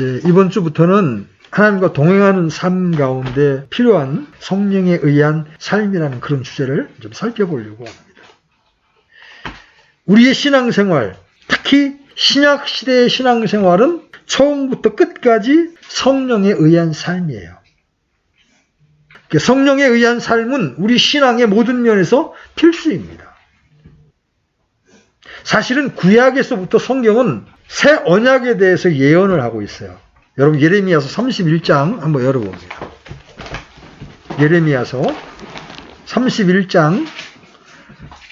이번 주부터는 하나님과 동행하는 삶 가운데 필요한 성령에 의한 삶이라는 그런 주제를 좀 살펴보려고 합니다. 우리의 신앙생활, 특히 신약시대의 신앙생활은 처음부터 끝까지 성령에 의한 삶이에요. 성령에 의한 삶은 우리 신앙의 모든 면에서 필수입니다. 사실은 구약에서부터 성경은 새 언약에 대해서 예언을 하고 있어요. 여러분 예레미야서 31장 한번 열어봅니다. 예레미야서 31장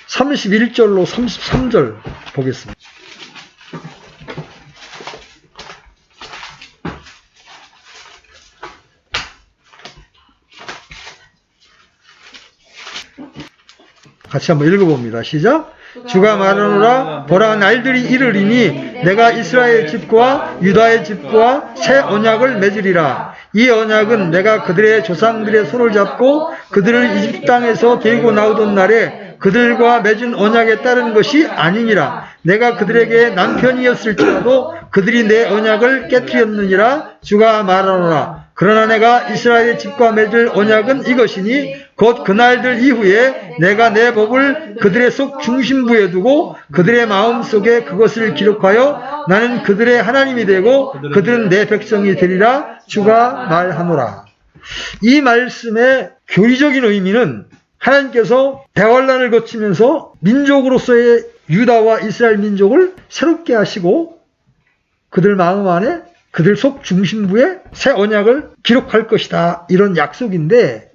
31절로 33절 보겠습니다. 같이 한번 읽어봅니다. 시작. 주가 말하노라 보라 날들이 이르리니 내가 이스라엘 집과 유다의 집과 새 언약을 맺으리라. 이 언약은 내가 그들의 조상들의 손을 잡고 그들을 이집트 땅에서 데리고 나오던 날에 그들과 맺은 언약에 따른 것이 아니니라. 내가 그들에게 남편이었을지라도 그들이 내 언약을 깨뜨렸느니라. 주가 말하노라. 그러나 내가 이스라엘 집과 맺을 언약은 이것이니 곧 그날들 이후에 내가 내 법을 그들의 속 중심부에 두고 그들의 마음속에 그것을 기록하여 나는 그들의 하나님이 되고 그들은 내 백성이 되리라. 주가 말하노라. 이 말씀의 교리적인 의미는 하나님께서 대환란을 거치면서 민족으로서의 유다와 이스라엘 민족을 새롭게 하시고 그들 마음 안에 그들 속 중심부에 새 언약을 기록할 것이다. 이런 약속인데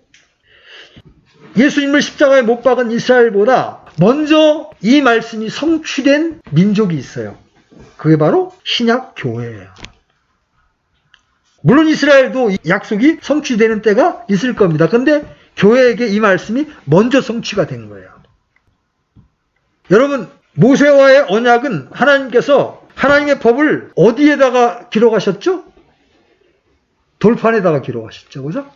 예수님을 십자가에 못 박은 이스라엘보다 먼저 이 말씀이 성취된 민족이 있어요. 그게 바로 신약 교회예요. 물론 이스라엘도 약속이 성취되는 때가 있을 겁니다. 그런데 교회에게 이 말씀이 먼저 성취가 된 거예요. 여러분, 모세와의 언약은 하나님께서 하나님의 법을 어디에다가 기록하셨죠? 돌판에다가 기록하셨죠. 그죠?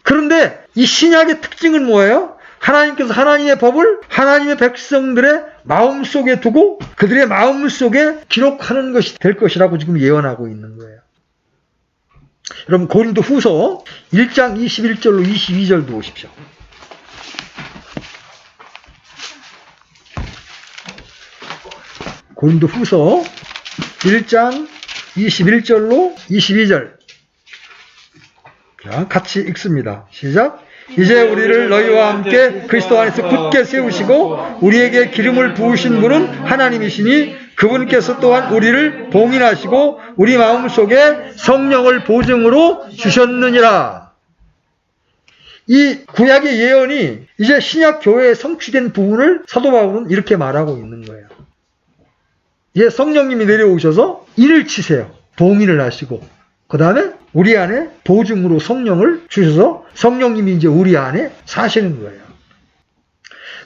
그런데 이 신약의 특징은 뭐예요? 하나님께서 하나님의 법을 하나님의 백성들의 마음속에 두고 그들의 마음속에 기록하는 것이 될 것이라고 지금 예언하고 있는 거예요. 여러분 고린도 후서 1장 21절로 22절도 보십시오. 고린도 후서 1장 21절로 22절. 자, 같이 읽습니다. 시작. 이제 우리를 너희와 함께 그리스도 안에서 굳게 세우시고 우리에게 기름을 부으신 분은 하나님이시니 그분께서 또한 우리를 봉인하시고 우리 마음속에 성령을 보증으로 주셨느니라. 이 구약의 예언이 이제 신약 교회에 성취된 부분을 사도 바울은 이렇게 말하고 있는 거예요. 이제 성령님이 내려오셔서 일을 치세요. 봉인을 하시고 그 다음에 우리 안에 보증으로 성령을 주셔서 성령님이 이제 우리 안에 사시는 거예요.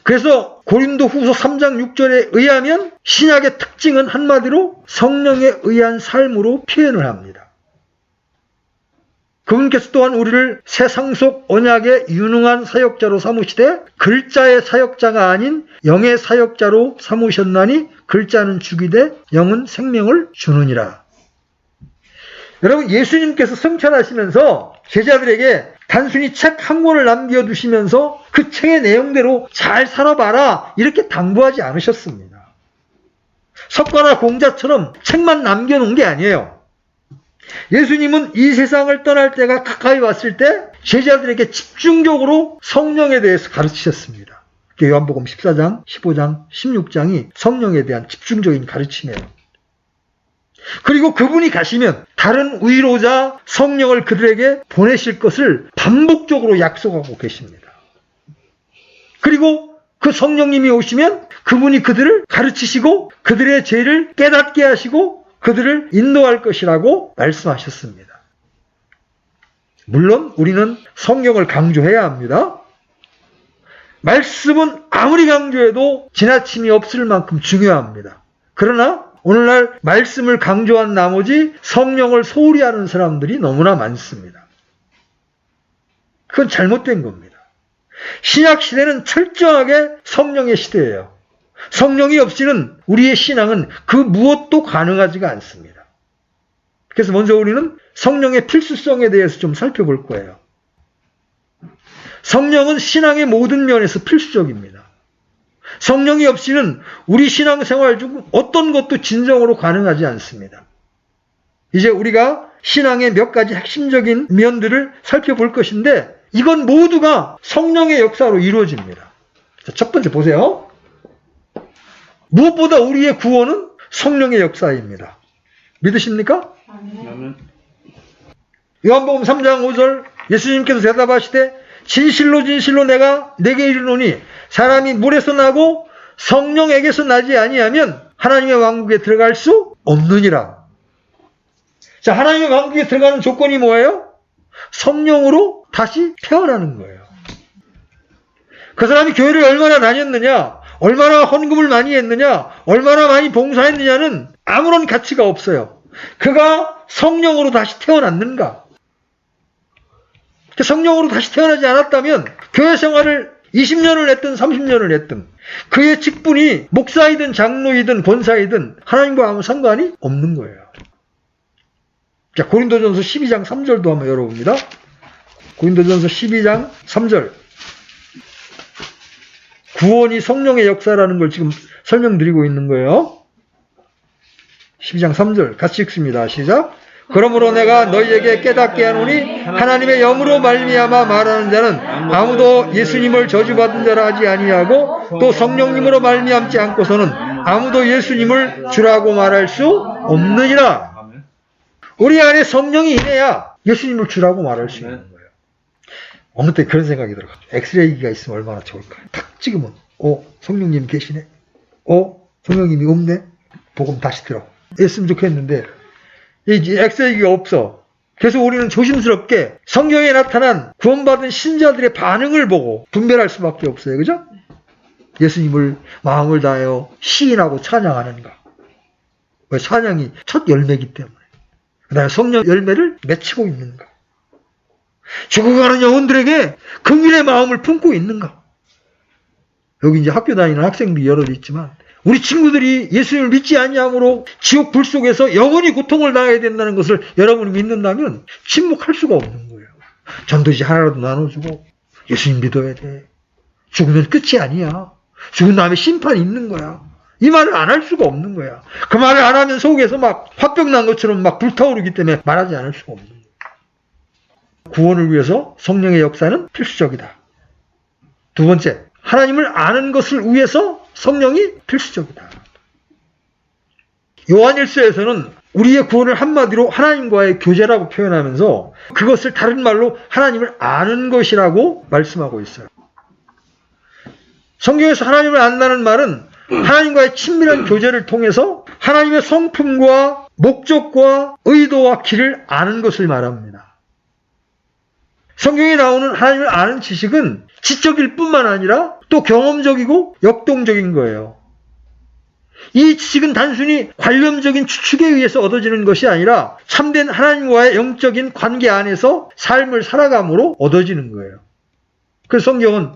그래서 고린도 후서 3장 6절에 의하면 신약의 특징은 한마디로 성령에 의한 삶으로 표현을 합니다. 그분께서 또한 우리를 새 상속 언약의 유능한 사역자로 삼으시되 글자의 사역자가 아닌 영의 사역자로 삼으셨나니 글자는 죽이되 영은 생명을 주느니라. 여러분 예수님께서 승천하시면서 제자들에게 단순히 책 한 권을 남겨두시면서 그 책의 내용대로 잘 살아봐라 이렇게 당부하지 않으셨습니다. 석가나 공자처럼 책만 남겨놓은 게 아니에요. 예수님은 이 세상을 떠날 때가 가까이 왔을 때 제자들에게 집중적으로 성령에 대해서 가르치셨습니다. 요한복음 14장, 15장, 16장이 성령에 대한 집중적인 가르침이에요. 그리고 그분이 가시면 다른 위로자 성령을 그들에게 보내실 것을 반복적으로 약속하고 계십니다. 그리고 그 성령님이 오시면 그분이 그들을 가르치시고 그들의 죄를 깨닫게 하시고 그들을 인도할 것이라고 말씀하셨습니다. 물론 우리는 성령을 강조해야 합니다. 말씀은 아무리 강조해도 지나침이 없을 만큼 중요합니다. 그러나 오늘날 말씀을 강조한 나머지 성령을 소홀히 하는 사람들이 너무나 많습니다. 그건 잘못된 겁니다. 신약 시대는 철저하게 성령의 시대예요. 성령이 없이는 우리의 신앙은 그 무엇도 가능하지가 않습니다. 그래서 먼저 우리는 성령의 필수성에 대해서 좀 살펴볼 거예요. 성령은 신앙의 모든 면에서 필수적입니다. 성령이 없이는 우리 신앙생활 중 어떤 것도 진정으로 가능하지 않습니다. 이제 우리가 신앙의 몇 가지 핵심적인 면들을 살펴볼 것인데 이건 모두가 성령의 역사로 이루어집니다. 자, 첫 번째 보세요. 무엇보다 우리의 구원은 성령의 역사입니다. 믿으십니까? 아멘. 요한복음 3장 5절 예수님께서 대답하시되 진실로 진실로 내가 내게 이르노니 사람이 물에서 나고 성령에게서 나지 아니하면 하나님의 왕국에 들어갈 수 없느니라. 자, 하나님의 왕국에 들어가는 조건이 뭐예요? 성령으로 다시 태어나는 거예요. 그 사람이 교회를 얼마나 다녔느냐, 얼마나 헌금을 많이 했느냐, 얼마나 많이 봉사했느냐는 아무런 가치가 없어요. 그가 성령으로 다시 태어났는가? 성령으로 다시 태어나지 않았다면 교회 생활을 20년을 했든 30년을 했든 그의 직분이 목사이든 장로이든 권사이든 하나님과 아무 상관이 없는 거예요. 자, 고린도전서 12장 3절도 한번 열어봅니다. 고린도전서 12장 3절. 구원이 성령의 역사라는 걸 지금 설명드리고 있는 거예요. 12장 3절 같이 읽습니다. 시작. 그러므로 내가 너희에게 깨닫게 하노니 하나님의 영으로 말미암아 말하는 자는 아무도 예수님을 저주받은 자라 하지 아니하고 또 성령님으로 말미암지 않고서는 아무도 예수님을 주라고 말할 수 없느니라. 우리 안에 성령이 임해야 예수님을 주라고 말할 수 있는 거예요. 어느 때 그런 생각이 들어요. 엑스레이기가 있으면 얼마나 좋을까요? 탁 찍으면 성령님 계시네. 성령님이 없네. 복음 다시 들어. 했으면 좋겠는데 이 엑스레이기가 없어. 그래서 우리는 조심스럽게 성경에 나타난 구원받은 신자들의 반응을 보고 분별할 수밖에 없어요. 그죠? 예수님을 마음을 다하여 시인하고 찬양하는가. 왜? 찬양이 첫 열매이기 때문에. 그 다음에 성령 열매를 맺히고 있는가. 죽어가는 영혼들에게 긍휼의 마음을 품고 있는가. 여기 이제 학교 다니는 학생들이 여럿 있지만 우리 친구들이 예수님을 믿지 아니함으로 지옥 불 속에서 영원히 고통을 당해야 된다는 것을 여러분이 믿는다면 침묵할 수가 없는 거예요. 전도지 하나라도 나눠주고 예수님 믿어야 돼. 죽으면 끝이 아니야. 죽은 다음에 심판이 있는 거야. 이 말을 안 할 수가 없는 거야. 그 말을 안 하면 속에서 막 화병 난 것처럼 막 불타오르기 때문에 말하지 않을 수가 없는 거예요. 구원을 위해서 성령의 역사는 필수적이다. 두 번째, 하나님을 아는 것을 위해서 성령이 필수적이다. 요한일서에서는 우리의 구원을 한마디로 하나님과의 교제라고 표현하면서 그것을 다른 말로 하나님을 아는 것이라고 말씀하고 있어요. 성경에서 하나님을 안다는 말은 하나님과의 친밀한 교제를 통해서 하나님의 성품과 목적과 의도와 길을 아는 것을 말합니다. 성경에 나오는 하나님을 아는 지식은 지적일 뿐만 아니라 또 경험적이고 역동적인 거예요. 이 지식은 단순히 관념적인 추측에 의해서 얻어지는 것이 아니라 참된 하나님과의 영적인 관계 안에서 삶을 살아감으로 얻어지는 거예요. 그래서 성경은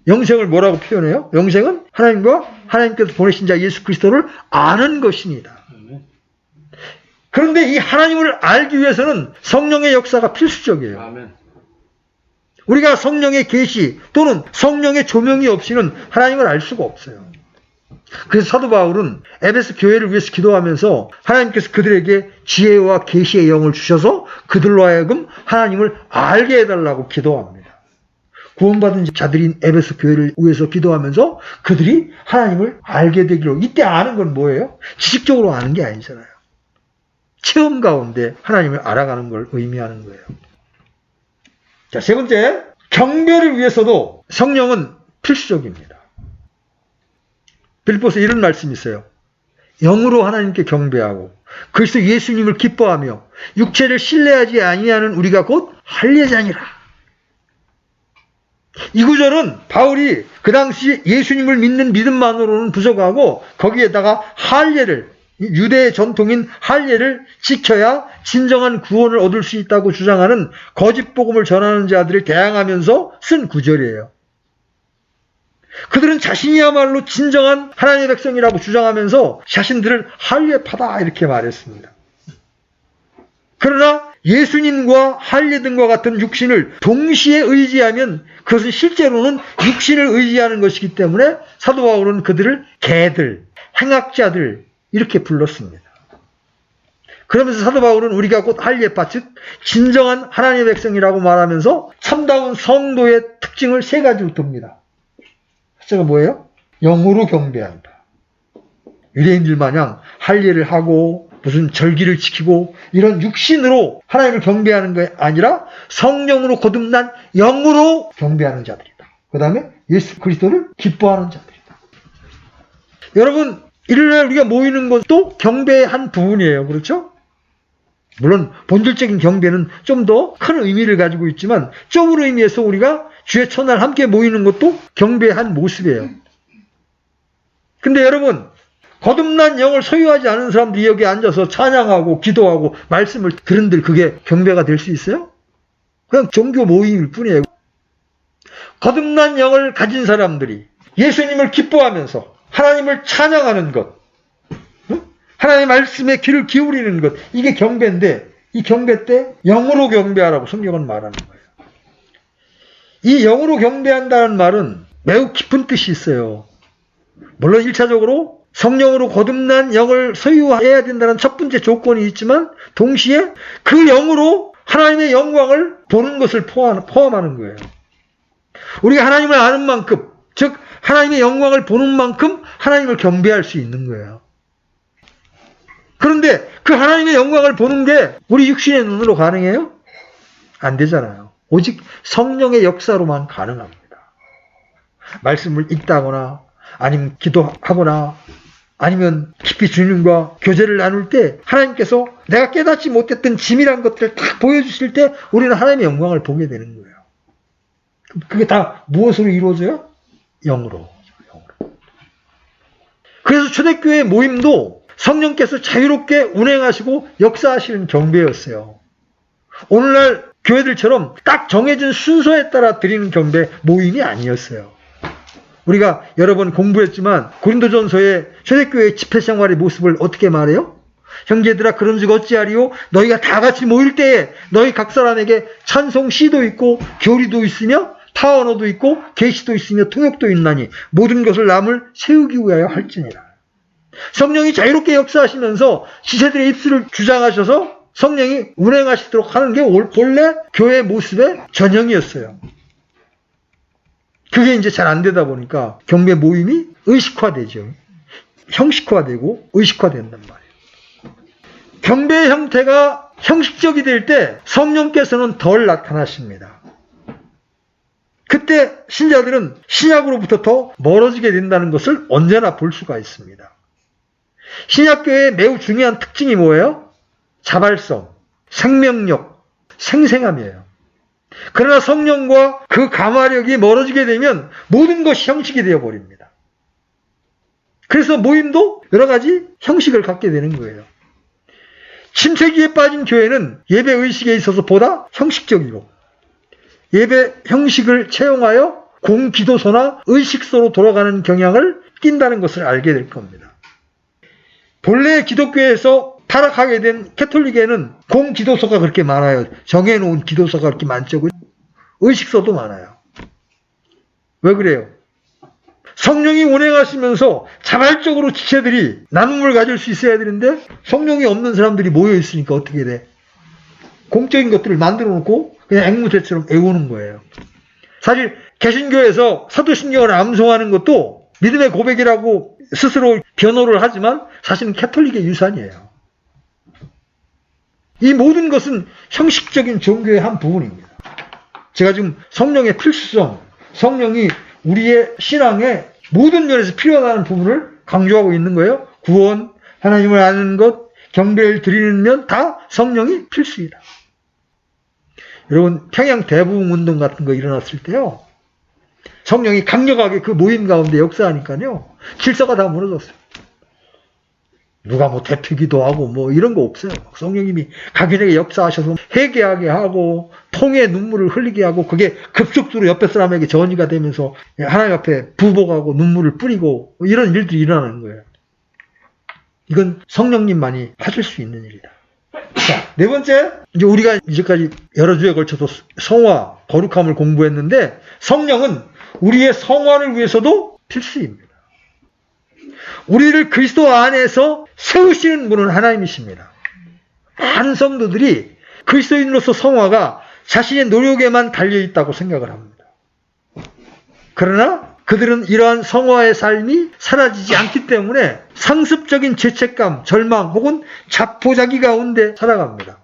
영생을 뭐라고 표현해요? 영생은 하나님과 하나님께서 보내신 자 예수 그리스도를 아는 것입니다. 그런데 이 하나님을 알기 위해서는 성령의 역사가 필수적이에요. 아멘. 우리가 성령의 계시 또는 성령의 조명이 없이는 하나님을 알 수가 없어요. 그래서 사도 바울은 에베소 교회를 위해서 기도하면서 하나님께서 그들에게 지혜와 계시의 영을 주셔서 그들로 하여금 하나님을 알게 해달라고 기도합니다. 구원받은 자들인 에베소 교회를 위해서 기도하면서 그들이 하나님을 알게 되기로. 이때 아는 건 뭐예요? 지식적으로 아는 게 아니잖아요. 체험 가운데 하나님을 알아가는 걸 의미하는 거예요. 자, 세 번째, 경배를 위해서도 성령은 필수적입니다. 빌립보서 이런 말씀이 있어요. 영으로 하나님께 경배하고 그리스도 예수님을 기뻐하며 육체를 신뢰하지 아니하는 우리가 곧 할례자니라. 이 구절은 바울이 그 당시 예수님을 믿는 믿음만으로는 부족하고 거기에다가 할례를, 유대의 전통인 할례를 지켜야 진정한 구원을 얻을 수 있다고 주장하는 거짓 복음을 전하는 자들을 대항하면서 쓴 구절이에요. 그들은 자신이야말로 진정한 하나님의 백성이라고 주장하면서 자신들을 할례파다 이렇게 말했습니다. 예수님과 할례 등과 같은 육신을 동시에 의지하면 그것은 실제로는 육신을 의지하는 것이기 때문에 사도 바울은 그들을 개들, 행악자들 이렇게 불렀습니다. 그러면서 사도 바울은 우리가 곧 할례파, 즉 진정한 하나님의 백성이라고 말하면서 참다운 성도의 특징을 세 가지로 둡니다. 첫째가 뭐예요? 영으로 경배한다. 유대인들 마냥 할례를 하고 무슨 절기를 지키고 이런 육신으로 하나님을 경배하는 게 아니라 성령으로 거듭난 영으로 경배하는 자들이다. 그 다음에 예수 그리스도를 기뻐하는 자들이다. 여러분, 일요일날 우리가 모이는 것도 경배의 한 부분이에요. 그렇죠? 물론 본질적인 경배는 좀 더 큰 의미를 가지고 있지만 좁은 의미에서 우리가 주의 첫날 함께 모이는 것도 경배의 한 모습이에요. 근데 여러분, 거듭난 영을 소유하지 않은 사람들이 여기 앉아서 찬양하고 기도하고 말씀을 들은들 그게 경배가 될 수 있어요? 그냥 종교 모임일 뿐이에요. 거듭난 영을 가진 사람들이 예수님을 기뻐하면서 하나님을 찬양하는 것, 하나님의 말씀에 귀를 기울이는 것, 이게 경배인데 이 경배 때 영으로 경배하라고 성경은 말하는 거예요. 이 영으로 경배한다는 말은 매우 깊은 뜻이 있어요. 물론 1차적으로 성령으로 거듭난 영을 소유해야 된다는 첫 번째 조건이 있지만 동시에 그 영으로 하나님의 영광을 보는 것을 포함하는 거예요. 우리가 하나님을 아는 만큼, 즉 하나님의 영광을 보는 만큼 하나님을 경배할 수 있는 거예요. 그런데 그 하나님의 영광을 보는 게 우리 육신의 눈으로 가능해요? 안 되잖아요. 오직 성령의 역사로만 가능합니다. 말씀을 읽다거나 아니면 기도하거나 아니면 깊이 주님과 교제를 나눌 때 하나님께서 내가 깨닫지 못했던 지밀한 것들을 딱 보여주실 때 우리는 하나님의 영광을 보게 되는 거예요. 그게 다 무엇으로 이루어져요? 영으로. 그래서 초대교회 모임도 성령께서 자유롭게 운행하시고 역사하시는 경배였어요. 오늘날 교회들처럼 딱 정해진 순서에 따라 드리는 경배 모임이 아니었어요. 우리가 여러 번 공부했지만 고린도전서의 초대교회의 집회생활의 모습을 어떻게 말해요? 형제들아 그런즉 어찌하리요? 너희가 다 같이 모일 때에 너희 각 사람에게 찬송 시도 있고 교리도 있으며 타 언어도 있고 계시도 있으며 통역도 있나니 모든 것을 남을 세우기 위하여 할지니라. 성령이 자유롭게 역사하시면서 지체들의 입술을 주장하셔서 성령이 운행하시도록 하는 게 본래 교회의 모습의 전형이었어요. 그게 이제 잘 안 되다 보니까 경배 모임이 의식화되죠. 형식화되고 의식화된단 말이에요. 경배의 형태가 형식적이 될 때 성령께서는 덜 나타나십니다. 그때 신자들은 신약으로부터 더 멀어지게 된다는 것을 언제나 볼 수가 있습니다. 신약교회의 매우 중요한 특징이 뭐예요? 자발성, 생명력, 생생함이에요. 그러나 성령과 그 감화력이 멀어지게 되면 모든 것이 형식이 되어버립니다. 그래서 모임도 여러 가지 형식을 갖게 되는 거예요. 침체기에 빠진 교회는 예배 의식에 있어서 보다 형식적이고 예배 형식을 채용하여 공기도소나 의식소로 돌아가는 경향을 띈다는 것을 알게 될 겁니다. 본래 기독교에서 타락하게 된 캐톨릭에는 공기도소가 그렇게 많아요. 정해놓은 기도소가 그렇게 많죠. 의식소도 많아요. 왜 그래요? 성령이 운행하시면서 자발적으로 지체들이 나눔을 가질 수 있어야 되는데 성령이 없는 사람들이 모여있으니까 어떻게 돼? 공적인 것들을 만들어 놓고 그냥 앵무새처럼 애우는 거예요. 사실 개신교에서 사도신경을 암송하는 것도 믿음의 고백이라고 스스로 변호를 하지만 사실은 캐톨릭의 유산이에요. 이 모든 것은 형식적인 종교의 한 부분입니다. 제가 지금 성령의 필수성, 성령이 우리의 신앙의 모든 면에서 필요하다는 부분을 강조하고 있는 거예요. 구원, 하나님을 아는 것, 경배를 드리는 면 다 성령이 필수이다. 여러분 평양 대부흥 운동 같은 거 일어났을 때요. 성령이 강력하게 그 모임 가운데 역사하니까요. 질서가 다 무너졌어요. 누가 뭐 대피기도 하고 뭐 이런 거 없어요. 성령님이 각인에게 역사하셔서 회개하게 하고 통에 눈물을 흘리게 하고 그게 급속도로 옆에 사람에게 전이가 되면서 하나님 앞에 부복하고 눈물을 뿌리고 이런 일들이 일어나는 거예요. 이건 성령님만이 하실 수 있는 일이다. 자, 네 번째, 이제 우리가 이제까지 여러 주에 걸쳐서 성화, 거룩함을 공부했는데 성령은 우리의 성화를 위해서도 필수입니다. 우리를 그리스도 안에서 세우시는 분은 하나님이십니다. 많은 성도들이 그리스도인으로서 성화가 자신의 노력에만 달려있다고 생각을 합니다. 그러나 그들은 이러한 성화의 삶이 사라지지 않기 때문에 상습적인 죄책감, 절망 혹은 자포자기 가운데 살아갑니다.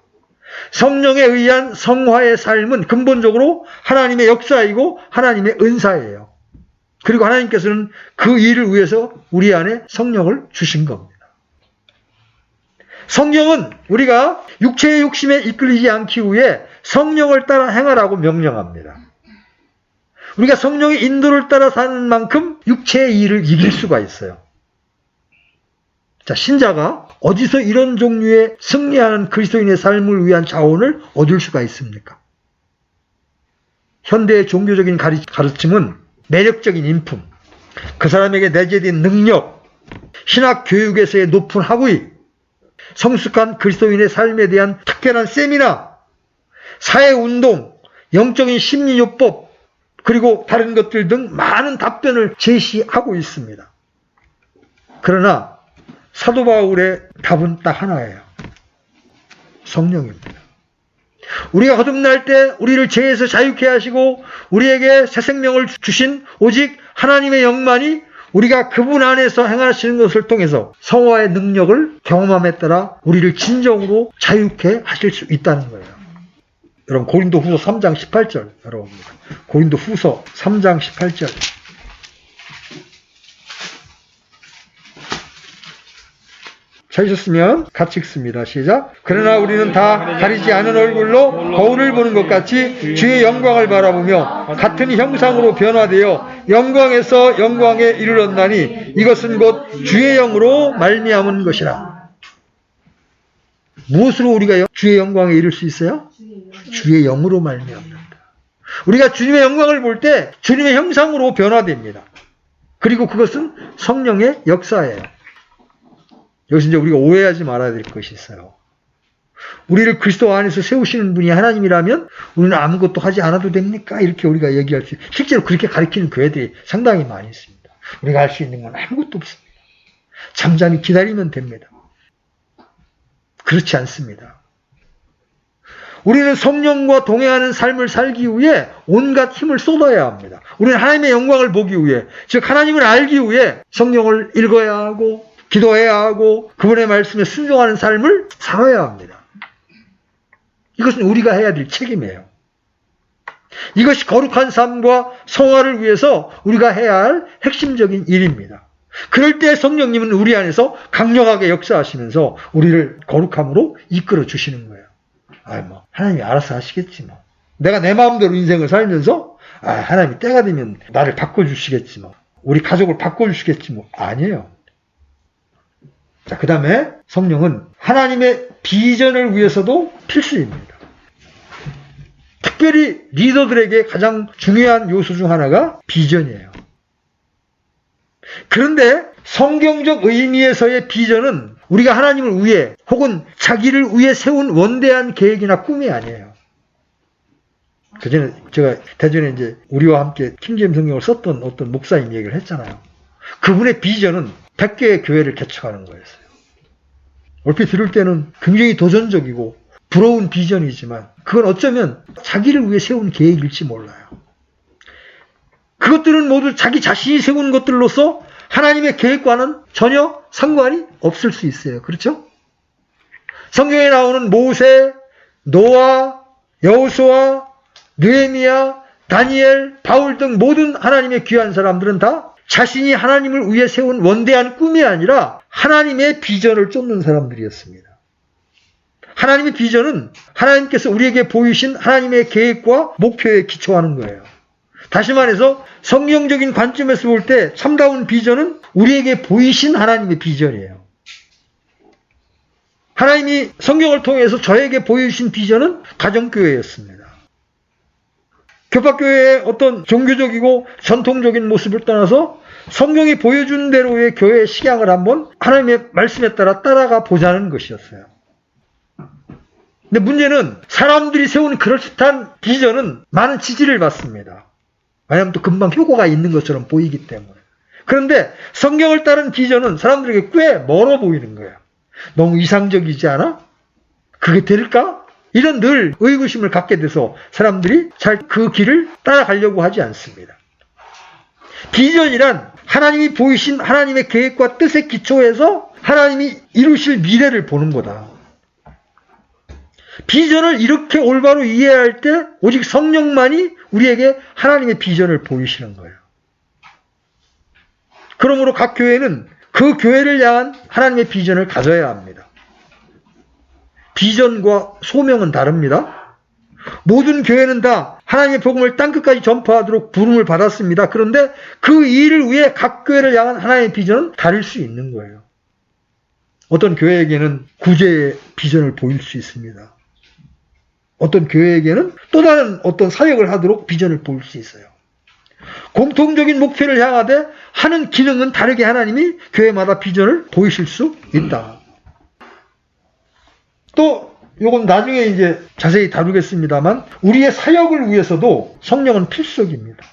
성령에 의한 성화의 삶은 근본적으로 하나님의 역사이고 하나님의 은사예요. 그리고 하나님께서는 그 일을 위해서 우리 안에 성령을 주신 겁니다. 성경은 우리가 육체의 욕심에 이끌리지 않기 위해 성령을 따라 행하라고 명령합니다. 우리가 성령의 인도를 따라 사는 만큼 육체의 일을 이길 수가 있어요. 자, 신자가 어디서 이런 종류의 승리하는 그리스도인의 삶을 위한 자원을 얻을 수가 있습니까? 현대의 종교적인 가르침은 매력적인 인품, 그 사람에게 내재된 능력, 신학 교육에서의 높은 학위, 성숙한 그리스도인의 삶에 대한 특별한 세미나, 사회운동, 영적인 심리요법, 그리고 다른 것들 등 많은 답변을 제시하고 있습니다. 그러나 사도 바울의 답은 딱 하나예요. 성령입니다. 우리가 거듭날 때 우리를 죄에서 자유케 하시고 우리에게 새 생명을 주신 오직 하나님의 영만이 우리가 그분 안에서 행하시는 것을 통해서 성화의 능력을 경험함에 따라 우리를 진정으로 자유케 하실 수 있다는 거예요. 여러분 고린도후서 3장 18절 여러분 고린도후서 3장 18절 찾으셨으면 같이 읽습니다. 시작. 그러나 우리는 다 가리지 않은 얼굴로 거울을 보는 것 같이 주의 영광을 바라보며 같은 형상으로 변화되어 영광에서 영광에 이르렀나니 이것은 곧 주의 영으로 말미암은 것이라. 무엇으로 우리가 주의 영광에 이를 수 있어요? 주의 영으로 말미암는다. 우리가 주님의 영광을 볼 때 주님의 형상으로 변화됩니다. 그리고 그것은 성령의 역사예요. 여기서 이제 우리가 오해하지 말아야 될 것이 있어요. 우리를 그리스도 안에서 세우시는 분이 하나님이라면 우리는 아무것도 하지 않아도 됩니까? 이렇게 우리가 얘기할 수 있어요. 실제로 그렇게 가르치는 교회들이 상당히 많이 있습니다. 우리가 할 수 있는 건 아무것도 없습니다. 잠잠히 기다리면 됩니다. 그렇지 않습니다. 우리는 성령과 동행하는 삶을 살기 위해 온갖 힘을 쏟아야 합니다. 우리는 하나님의 영광을 보기 위해, 즉 하나님을 알기 위해 성령을 읽어야 하고 기도해야 하고 그분의 말씀에 순종하는 삶을 살아야 합니다. 이것은 우리가 해야 될 책임이에요. 이것이 거룩한 삶과 성화를 위해서 우리가 해야 할 핵심적인 일입니다. 그럴 때 성령님은 우리 안에서 강력하게 역사하시면서 우리를 거룩함으로 이끌어 주시는 거예요. 하나님이 알아서 하시겠지 내가 내 마음대로 인생을 살면서 하나님이 때가 되면 나를 바꿔주시겠지 우리 가족을 바꿔주시겠지 아니에요. 자, 그 다음에 성령은 하나님의 비전을 위해서도 필수입니다. 특별히 리더들에게 가장 중요한 요소 중 하나가 비전이에요. 그런데 성경적 의미에서의 비전은 우리가 하나님을 위해 혹은 자기를 위해 세운 원대한 계획이나 꿈이 아니에요. 그전에 제가 대전에 이제 우리와 함께 킹제임 성경을 썼던 어떤 목사님 얘기를 했잖아요. 그분의 비전은 100개의 교회를 개척하는 거였어요. 얼핏 들을 때는 굉장히 도전적이고 부러운 비전이지만 그건 어쩌면 자기를 위해 세운 계획일지 몰라요. 그것들은 모두 자기 자신이 세운 것들로서 하나님의 계획과는 전혀 상관이 없을 수 있어요. 그렇죠? 성경에 나오는 모세, 노아, 여호수아, 느헤미야, 다니엘, 바울 등 모든 하나님의 귀한 사람들은 다 자신이 하나님을 위해 세운 원대한 꿈이 아니라 하나님의 비전을 쫓는 사람들이었습니다. 하나님의 비전은 하나님께서 우리에게 보이신 하나님의 계획과 목표에 기초하는 거예요. 다시 말해서 성경적인 관점에서 볼 때 참다운 비전은 우리에게 보이신 하나님의 비전이에요. 하나님이 성경을 통해서 저에게 보여주신 비전은 가정교회였습니다. 교파교회의 어떤 종교적이고 전통적인 모습을 떠나서 성경이 보여준 대로의 교회의 식양을 한번 하나님의 말씀에 따라 따라가 보자는 것이었어요. 근데 문제는 사람들이 세우는 그럴듯한 비전은 많은 지지를 받습니다. 왜냐하면 또 금방 효과가 있는 것처럼 보이기 때문에. 그런데 성경을 따른 비전은 사람들에게 꽤 멀어 보이는 거예요. 너무 이상적이지 않아? 그게 될까? 이런 늘 의구심을 갖게 돼서 사람들이 잘 그 길을 따라가려고 하지 않습니다. 비전이란 하나님이 보이신 하나님의 계획과 뜻에 기초해서 하나님이 이루실 미래를 보는 거다. 비전을 이렇게 올바로 이해할 때 오직 성령만이 우리에게 하나님의 비전을 보이시는 거예요. 그러므로 각 교회는 그 교회를 향한 하나님의 비전을 가져야 합니다. 비전과 소명은 다릅니다. 모든 교회는 다 하나님의 복음을 땅끝까지 전파하도록 부름을 받았습니다. 그런데 그 일을 위해 각 교회를 향한 하나님의 비전은 다를 수 있는 거예요. 어떤 교회에게는 구제의 비전을 보일 수 있습니다. 어떤 교회에게는 또 다른 어떤 사역을 하도록 비전을 보일 수 있어요. 공통적인 목표를 향하되 하는 기능은 다르게 하나님이 교회마다 비전을 보이실 수 있다. 또 이건 나중에 이제 자세히 다루겠습니다만 우리의 사역을 위해서도 성령은 필수적입니다.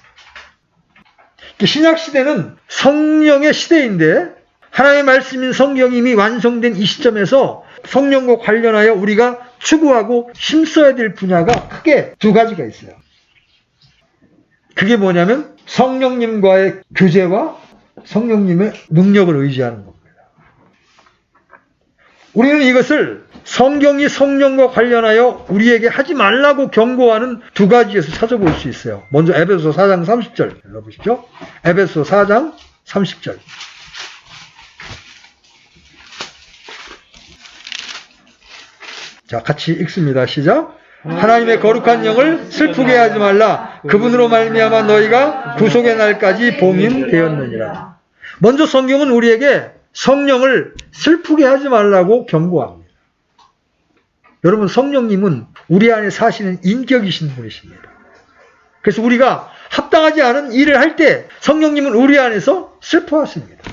신약 시대는 성령의 시대인데 하나님의 말씀인 성경이 이미 완성된 이 시점에서 성령과 관련하여 우리가 추구하고 힘써야 될 분야가 크게 두 가지가 있어요. 그게 뭐냐면 성령님과의 교제와 성령님의 능력을 의지하는 겁니다. 우리는 이것을 성경이 성령과 관련하여 우리에게 하지 말라고 경고하는 두 가지에서 찾아볼 수 있어요. 먼저 에베소 4장 30절 읽어보시죠. 에베소 4장 30절. 자, 같이 읽습니다. 시작. 하나님의 거룩한 영을 슬프게 하지 말라. 그분으로 말미암아 너희가 구속의 날까지 봉인되었느니라. 먼저 성경은 우리에게 성령을 슬프게 하지 말라고 경고합니다. 여러분, 성령님은 우리 안에 사시는 인격이신 분이십니다. 그래서 우리가 합당하지 않은 일을 할 때 성령님은 우리 안에서 슬퍼하십니다.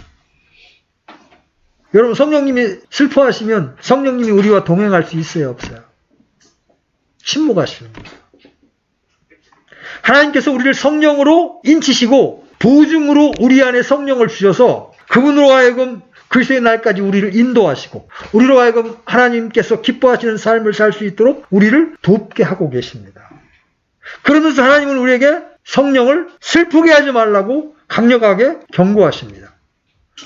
여러분, 성령님이 슬퍼하시면 성령님이 우리와 동행할 수 있어요, 없어요? 침묵하시는 거예요. 하나님께서 우리를 성령으로 인치시고 보증으로 우리 안에 성령을 주셔서 그분으로 하여금 그리스도의 날까지 우리를 인도하시고 우리로 하여금 하나님께서 기뻐하시는 삶을 살 수 있도록 우리를 돕게 하고 계십니다. 그러면서 하나님은 우리에게 성령을 슬프게 하지 말라고 강력하게 경고하십니다.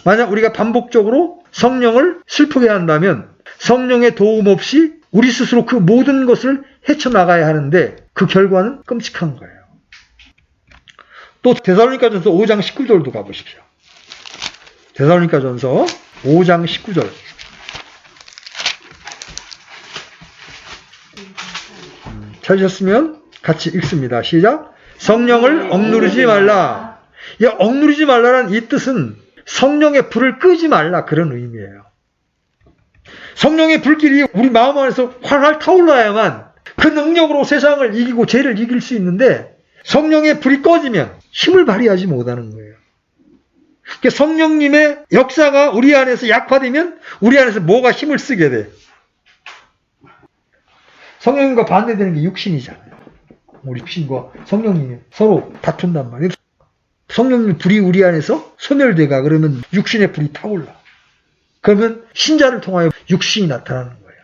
만약 우리가 반복적으로 성령을 슬프게 한다면 성령의 도움 없이 우리 스스로 그 모든 것을 헤쳐나가야 하는데 그 결과는 끔찍한 거예요. 또 데살로니가전서 5장 19절도 가보십시오. 데살로니가전서 5장 19절. 찾으셨으면 같이 읽습니다. 시작. 성령을 억누르지 말라. 이 억누르지 말라는 이 뜻은 성령의 불을 끄지 말라, 그런 의미예요. 성령의 불길이 우리 마음 안에서 활활 타올라야만 그 능력으로 세상을 이기고 죄를 이길 수 있는데 성령의 불이 꺼지면 힘을 발휘하지 못하는 거예요. 그러니까 성령님의 역사가 우리 안에서 약화되면 우리 안에서 뭐가 힘을 쓰게 돼? 성령님과 반대되는 게 육신이잖아요. 우리 육신과 성령님이 서로 다툰단 말이에요. 성령님 불이 우리 안에서 소멸돼가 그러면 육신의 불이 타올라. 그러면 신자를 통하여 육신이 나타나는 거예요.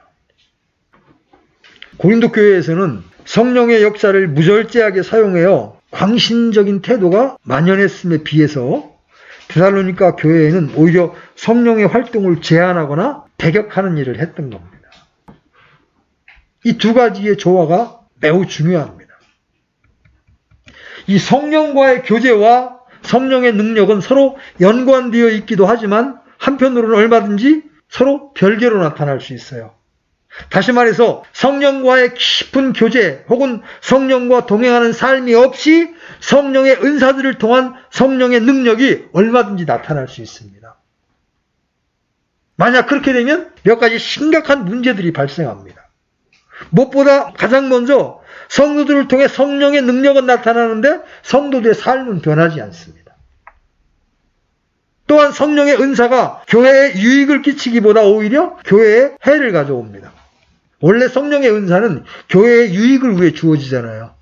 고린도 교회에서는 성령의 역사를 무절제하게 사용하여 광신적인 태도가 만연했음에 비해서 데살로니가 교회에는 오히려 성령의 활동을 제한하거나 배격하는 일을 했던 겁니다. 이 두 가지의 조화가 매우 중요합니다. 이 성령과의 교제와 성령의 능력은 서로 연관되어 있기도 하지만 한편으로는 얼마든지 서로 별개로 나타날 수 있어요. 다시 말해서 성령과의 깊은 교제 혹은 성령과 동행하는 삶이 없이 성령의 은사들을 통한 성령의 능력이 얼마든지 나타날 수 있습니다. 만약 그렇게 되면 몇 가지 심각한 문제들이 발생합니다. 무엇보다 가장 먼저 성도들을 통해 성령의 능력은 나타나는데 성도들의 삶은 변하지 않습니다. 또한 성령의 은사가 교회에 유익을 끼치기보다 오히려 교회에 해를 가져옵니다. 원래 성령의 은사는 교회의 유익을 위해 주어지잖아요.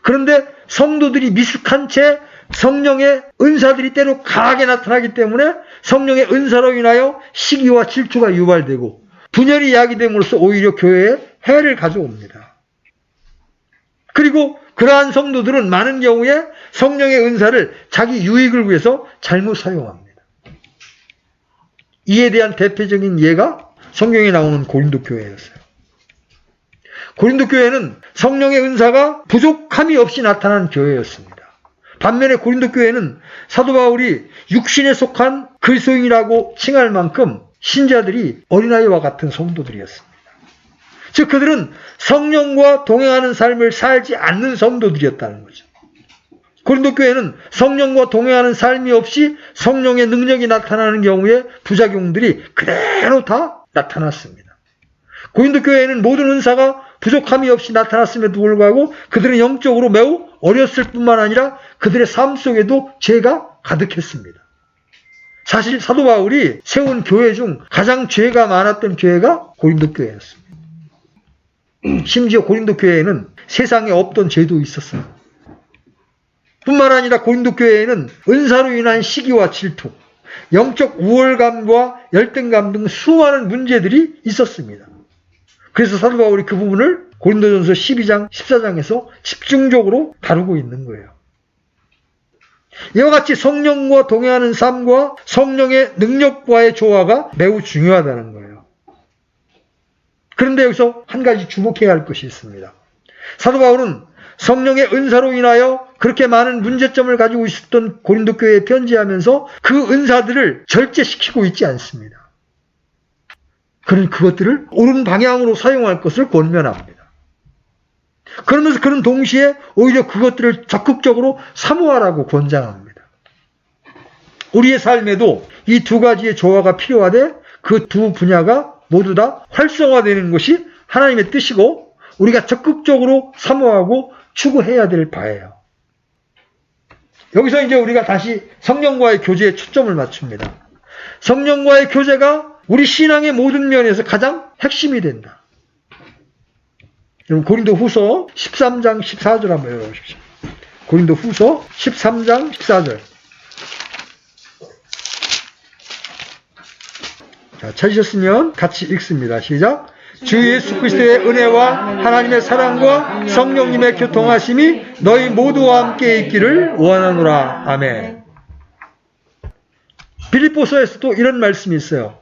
그런데 성도들이 미숙한 채 성령의 은사들이 때로 강하게 나타나기 때문에 성령의 은사로 인하여 시기와 질투가 유발되고 분열이 야기됨으로써 오히려 교회에 해를 가져옵니다. 그리고 그러한 성도들은 많은 경우에 성령의 은사를 자기 유익을 위해서 잘못 사용합니다. 이에 대한 대표적인 예가 성경에 나오는 고린도 교회였어요. 고린도 교회는 성령의 은사가 부족함이 없이 나타난 교회였습니다. 반면에 고린도 교회는 사도 바울이 육신에 속한 그리스도인이라고 칭할 만큼 신자들이 어린아이와 같은 성도들이었습니다. 즉 그들은 성령과 동행하는 삶을 살지 않는 성도들이었다는 거죠. 고린도 교회는 성령과 동행하는 삶이 없이 성령의 능력이 나타나는 경우에 부작용들이 그대로 다 나타났습니다. 고린도 교회에는 모든 은사가 부족함이 없이 나타났음에도 불구하고 그들은 영적으로 매우 어렸을 뿐만 아니라 그들의 삶 속에도 죄가 가득했습니다. 사실 사도 바울이 세운 교회 중 가장 죄가 많았던 교회가 고린도 교회였습니다. 심지어 고린도 교회에는 세상에 없던 죄도 있었어요. 뿐만 아니라 고린도 교회에는 은사로 인한 시기와 질투, 영적 우월감과 열등감 등 수많은 문제들이 있었습니다. 그래서 사도 바울이 그 부분을 고린도전서 12장, 14장에서 집중적으로 다루고 있는 거예요. 이와 같이 성령과 동행하는 삶과 성령의 능력과의 조화가 매우 중요하다는 거예요. 그런데 여기서 한 가지 주목해야 할 것이 있습니다. 사도 바울은 성령의 은사로 인하여 그렇게 많은 문제점을 가지고 있었던 고린도 교회에 편지하면서 그 은사들을 절제시키고 있지 않습니다. 그는 그것들을 옳은 방향으로 사용할 것을 권면합니다. 그러면서 그는 동시에 오히려 그것들을 적극적으로 사모하라고 권장합니다. 우리의 삶에도 이 두 가지의 조화가 필요하되 그 두 분야가 모두 다 활성화되는 것이 하나님의 뜻이고 우리가 적극적으로 사모하고 추구해야 될 바예요. 여기서 이제 우리가 다시 성령과의 교제에 초점을 맞춥니다. 성령과의 교제가 우리 신앙의 모든 면에서 가장 핵심이 된다. 여러분 고린도 후서 13장 14절 한번 읽어보십시오. 고린도 후서 13장 14절. 자, 찾으셨으면 같이 읽습니다. 시작. 주 예수 그리스도의 은혜와 하나님의 사랑과 성령님의 교통하심이 너희 모두와 함께 있기를 원하노라. 아멘. 빌립보서에서도 이런 말씀이 있어요.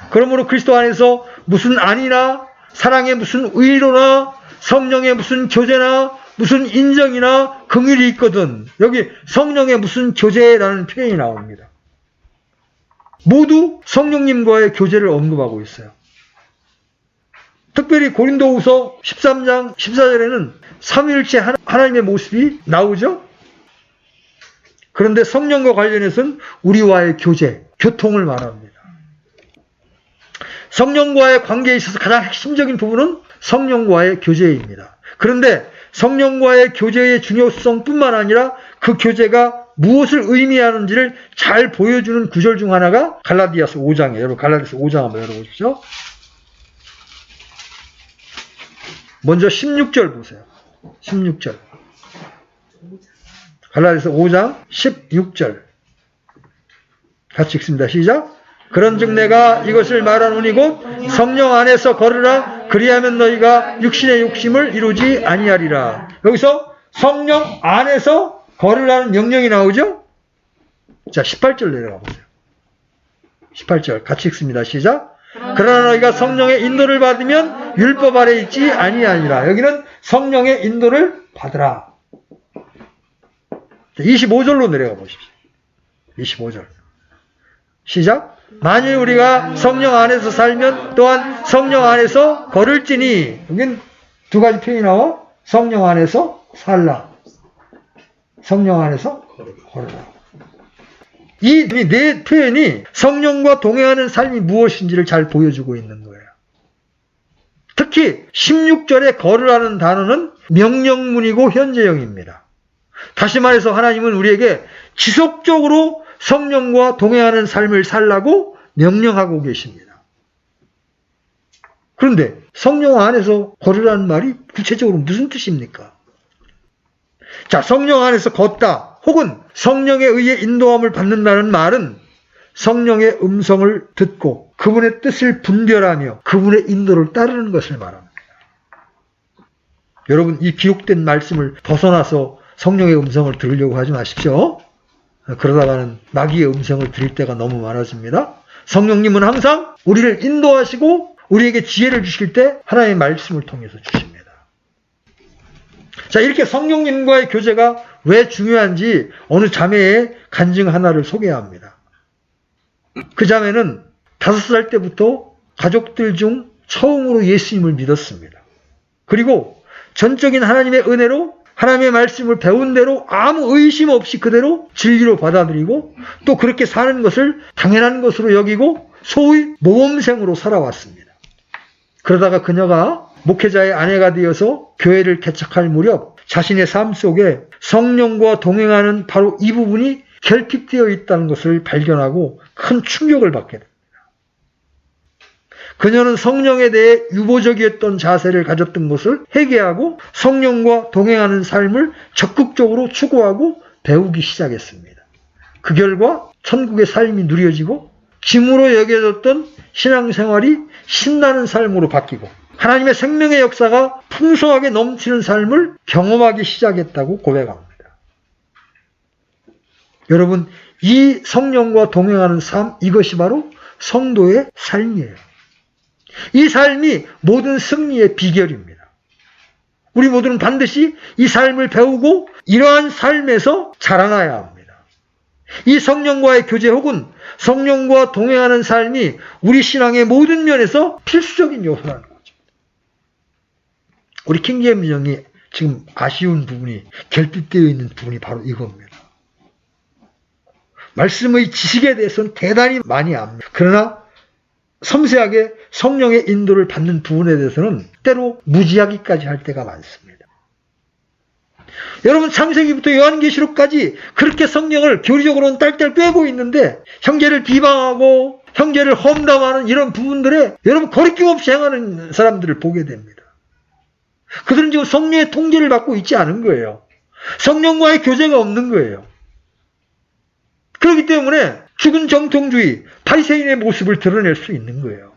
그러므로 그리스도 안에서 무슨 안이나 사랑의 무슨 의로나 성령의 무슨 교제나 무슨 인정이나 긍휼이 있거든. 여기 성령의 무슨 교제라는 표현이 나옵니다. 모두 성령님과의 교제를 언급하고 있어요. 특별히 고린도후서 13장 14절에는 삼위일체 하나님의 모습이 나오죠. 그런데 성령과 관련해서는 우리와의 교제, 교통을 말합니다. 성령과의 관계에 있어서 가장 핵심적인 부분은 성령과의 교제입니다. 그런데 성령과의 교제의 중요성뿐만 아니라 그 교제가 무엇을 의미하는지를 잘 보여주는 구절 중 하나가 갈라디아서 5장이에요. 여러분 갈라디아서 5장 한번 열어보십시오. 먼저 16절 보세요. 16절. 갈라디아서 5장 16절. 같이 읽습니다. 시작. 그런즉 내가 이것을 말하노니 곧 성령 안에서 걸으라. 그리하면 너희가 육신의 욕심을 이루지 아니하리라. 여기서 성령 안에서 걸으라는 명령이 나오죠? 자, 18절 내려가 보세요. 18절 같이 읽습니다. 시작. 그러나 너희가 성령의 인도를 받으면 율법 아래 있지 아니하니라. 여기는 성령의 인도를 받으라. 25절로 내려가 보십시오. 25절. 시작. 만일 우리가 성령 안에서 살면 또한 성령 안에서 걸을지니. 여긴 두 가지 표현이 나와. 성령 안에서 살라. 성령 안에서 걸으라. 이 네 표현이 성령과 동행하는 삶이 무엇인지를 잘 보여주고 있는 거예요. 특히 16절에 걸으라는 단어는 명령문이고 현재형입니다. 다시 말해서 하나님은 우리에게 지속적으로 성령과 동행하는 삶을 살라고 명령하고 계십니다. 그런데 성령 안에서 걸으라는 말이 구체적으로 무슨 뜻입니까? 자, 성령 안에서 걷다 혹은 성령에 의해 인도함을 받는다는 말은 성령의 음성을 듣고 그분의 뜻을 분별하며 그분의 인도를 따르는 것을 말합니다. 여러분, 이 기록된 말씀을 벗어나서 성령의 음성을 들으려고 하지 마십시오. 그러다가는 마귀의 음성을 들을 때가 너무 많아집니다. 성령님은 항상 우리를 인도하시고 우리에게 지혜를 주실 때 하나님의 말씀을 통해서 주십니다. 자, 이렇게 성령님과의 교제가 왜 중요한지 어느 자매의 간증 하나를 소개합니다. 그 자매는 5살 때부터 가족들 중 처음으로 예수님을 믿었습니다. 그리고 전적인 하나님의 은혜로 하나님의 말씀을 배운 대로 아무 의심 없이 그대로 진리로 받아들이고 또 그렇게 사는 것을 당연한 것으로 여기고 소위 모범생으로 살아왔습니다. 그러다가 그녀가 목회자의 아내가 되어서 교회를 개척할 무렵 자신의 삶 속에 성령과 동행하는 바로 이 부분이 결핍되어 있다는 것을 발견하고 큰 충격을 받게 됩니다. 그녀는 성령에 대해 유보적이었던 자세를 가졌던 것을 회개하고 성령과 동행하는 삶을 적극적으로 추구하고 배우기 시작했습니다. 그 결과 천국의 삶이 누려지고 짐으로 여겨졌던 신앙생활이 신나는 삶으로 바뀌고 하나님의 생명의 역사가 풍성하게 넘치는 삶을 경험하기 시작했다고 고백합니다. 여러분, 이 성령과 동행하는 삶, 이것이 바로 성도의 삶이에요. 이 삶이 모든 승리의 비결입니다. 우리 모두는 반드시 이 삶을 배우고 이러한 삶에서 자라나야 합니다. 이 성령과의 교제 혹은 성령과 동행하는 삶이 우리 신앙의 모든 면에서 필수적인 요소라는 거죠. 우리 킹제임스 정이 지금 아쉬운 부분이 결핍되어 있는 부분이 바로 이겁니다. 말씀의 지식에 대해서는 대단히 많이 압니다. 그러나 섬세하게 성령의 인도를 받는 부분에 대해서는 때로 무지하기까지 할 때가 많습니다. 여러분, 창세기부터 요한계시록까지 그렇게 성령을 교리적으로는 딸딸 꿰고 있는데 형제를 비방하고 형제를 험담하는 이런 부분들에 여러분 거리낌 없이 행하는 사람들을 보게 됩니다. 그들은 지금 성령의 통제를 받고 있지 않은 거예요. 성령과의 교제가 없는 거예요. 그렇기 때문에 죽은 정통주의, 바리새인의 모습을 드러낼 수 있는 거예요.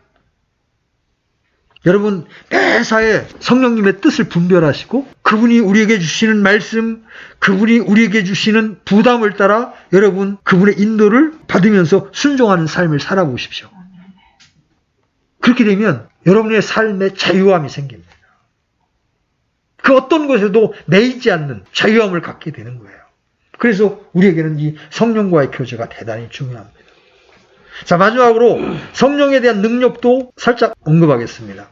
여러분, 매사에 성령님의 뜻을 분별하시고 그분이 우리에게 주시는 말씀, 그분이 우리에게 주시는 부담을 따라 여러분 그분의 인도를 받으면서 순종하는 삶을 살아보십시오. 그렇게 되면 여러분의 삶에 자유함이 생깁니다. 그 어떤 것에도 매이지 않는 자유함을 갖게 되는 거예요. 그래서 우리에게는 이 성령과의 교제가 대단히 중요합니다. 자, 마지막으로 성령에 대한 능력도 살짝 언급하겠습니다.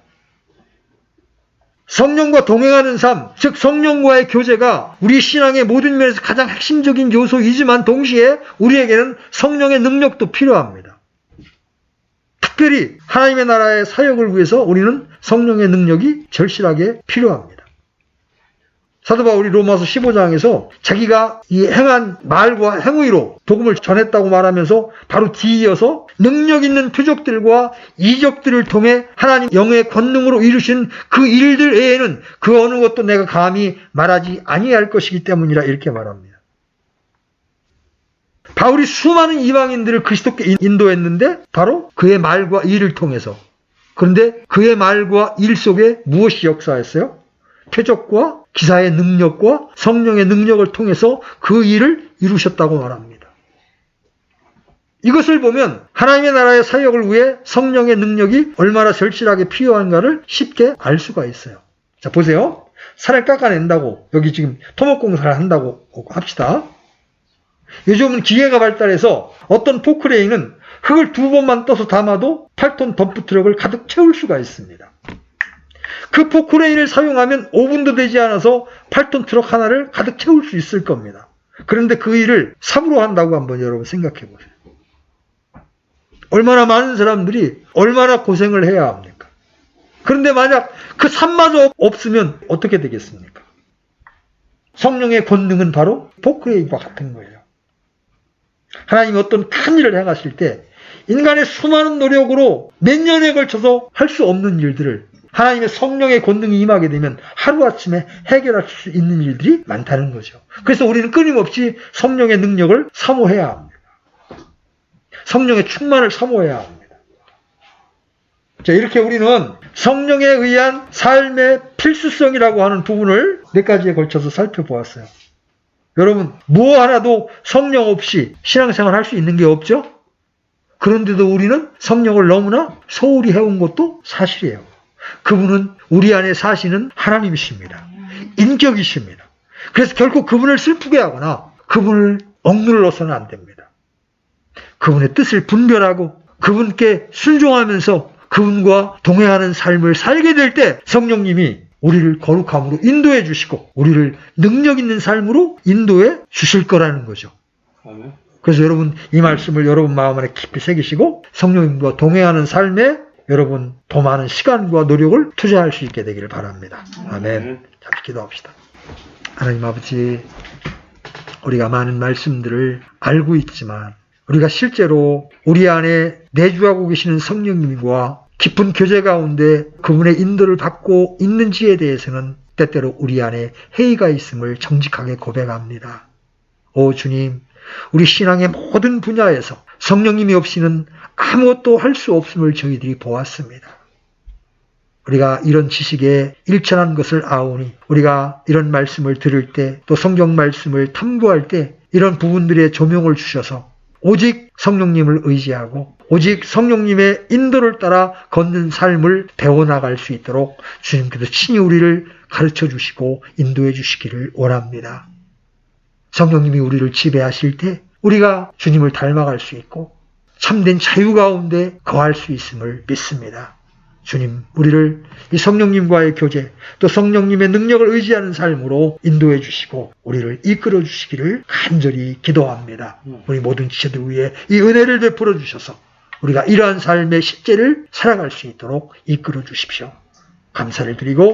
성령과 동행하는 삶, 즉 성령과의 교제가 우리 신앙의 모든 면에서 가장 핵심적인 요소이지만 동시에 우리에게는 성령의 능력도 필요합니다. 특별히 하나님의 나라의 사역을 위해서 우리는 성령의 능력이 절실하게 필요합니다. 사도 바울이 로마서 15장에서 자기가 이 행한 말과 행위로 복음을 전했다고 말하면서 바로 뒤이어서 능력 있는 표적들과 이적들을 통해 하나님 영의 권능으로 이루신 그 일들 외에는 그 어느 것도 내가 감히 말하지 아니할 것이기 때문이라 이렇게 말합니다. 바울이 수많은 이방인들을 그리스도께 인도했는데 바로 그의 말과 일을 통해서. 그런데 그의 말과 일 속에 무엇이 역사했어요? 표적과 기사의 능력과 성령의 능력을 통해서 그 일을 이루셨다고 말합니다. 이것을 보면 하나님의 나라의 사역을 위해 성령의 능력이 얼마나 절실하게 필요한가를 쉽게 알 수가 있어요. 자, 보세요. 산을 깎아낸다고 여기 지금 토목공사를 한다고 합시다. 요즘은 기계가 발달해서 어떤 포크레인은 흙을 2번만 떠서 담아도 8톤 덤프트럭을 가득 채울 수가 있습니다. 그 포크레인을 사용하면 5분도 되지 않아서 8톤 트럭 하나를 가득 채울 수 있을 겁니다. 그런데 그 일을 삽으로 한다고 한번 여러분 생각해 보세요. 얼마나 많은 사람들이 얼마나 고생을 해야 합니까? 그런데 만약 그 삽마저 없으면 어떻게 되겠습니까? 성령의 권능은 바로 포크레인과 같은 거예요. 하나님이 어떤 큰 일을 행하실 때 인간의 수많은 노력으로 몇 년에 걸쳐서 할 수 없는 일들을 하나님의 성령의 권능이 임하게 되면 하루아침에 해결할 수 있는 일들이 많다는 거죠. 그래서 우리는 끊임없이 성령의 능력을 사모해야 합니다. 성령의 충만을 사모해야 합니다. 자, 이렇게 우리는 성령에 의한 삶의 필수성이라고 하는 부분을 몇 가지에 걸쳐서 살펴보았어요. 여러분, 뭐 하나도 성령 없이 신앙생활 할 수 있는 게 없죠? 그런데도 우리는 성령을 너무나 소홀히 해온 것도 사실이에요. 그분은 우리 안에 사시는 하나님이십니다. 인격이십니다. 그래서 결코 그분을 슬프게 하거나 그분을 억눌러서는 안 됩니다. 그분의 뜻을 분별하고 그분께 순종하면서 그분과 동행하는 삶을 살게 될 때 성령님이 우리를 거룩함으로 인도해 주시고 우리를 능력 있는 삶으로 인도해 주실 거라는 거죠. 그래서 여러분 이 말씀을 여러분 마음 안에 깊이 새기시고 성령님과 동행하는 삶에 여러분 더 많은 시간과 노력을 투자할 수 있게 되기를 바랍니다. 아멘. 잠시 기도합시다. 하나님 아버지, 우리가 많은 말씀들을 알고 있지만 우리가 실제로 우리 안에 내주하고 계시는 성령님과 깊은 교제 가운데 그분의 인도를 받고 있는지에 대해서는 때때로 우리 안에 해이가 있음을 정직하게 고백합니다. 오 주님, 우리 신앙의 모든 분야에서 성령님이 없이는 아무것도 할 수 없음을 저희들이 보았습니다. 우리가 이런 지식에 일천한 것을 아오니 우리가 이런 말씀을 들을 때 또 성경 말씀을 탐구할 때 이런 부분들에 조명을 주셔서 오직 성령님을 의지하고 오직 성령님의 인도를 따라 걷는 삶을 배워나갈 수 있도록 주님께서 친히 우리를 가르쳐 주시고 인도해 주시기를 원합니다. 성령님이 우리를 지배하실 때 우리가 주님을 닮아갈 수 있고 참된 자유 가운데 거할 수 있음을 믿습니다. 주님, 우리를 이 성령님과의 교제, 또 성령님의 능력을 의지하는 삶으로 인도해 주시고 우리를 이끌어 주시기를 간절히 기도합니다. 우리 모든 지체들 위해 이 은혜를 베풀어 주셔서 우리가 이러한 삶의 실제를 살아갈 수 있도록 이끌어 주십시오. 감사를 드리고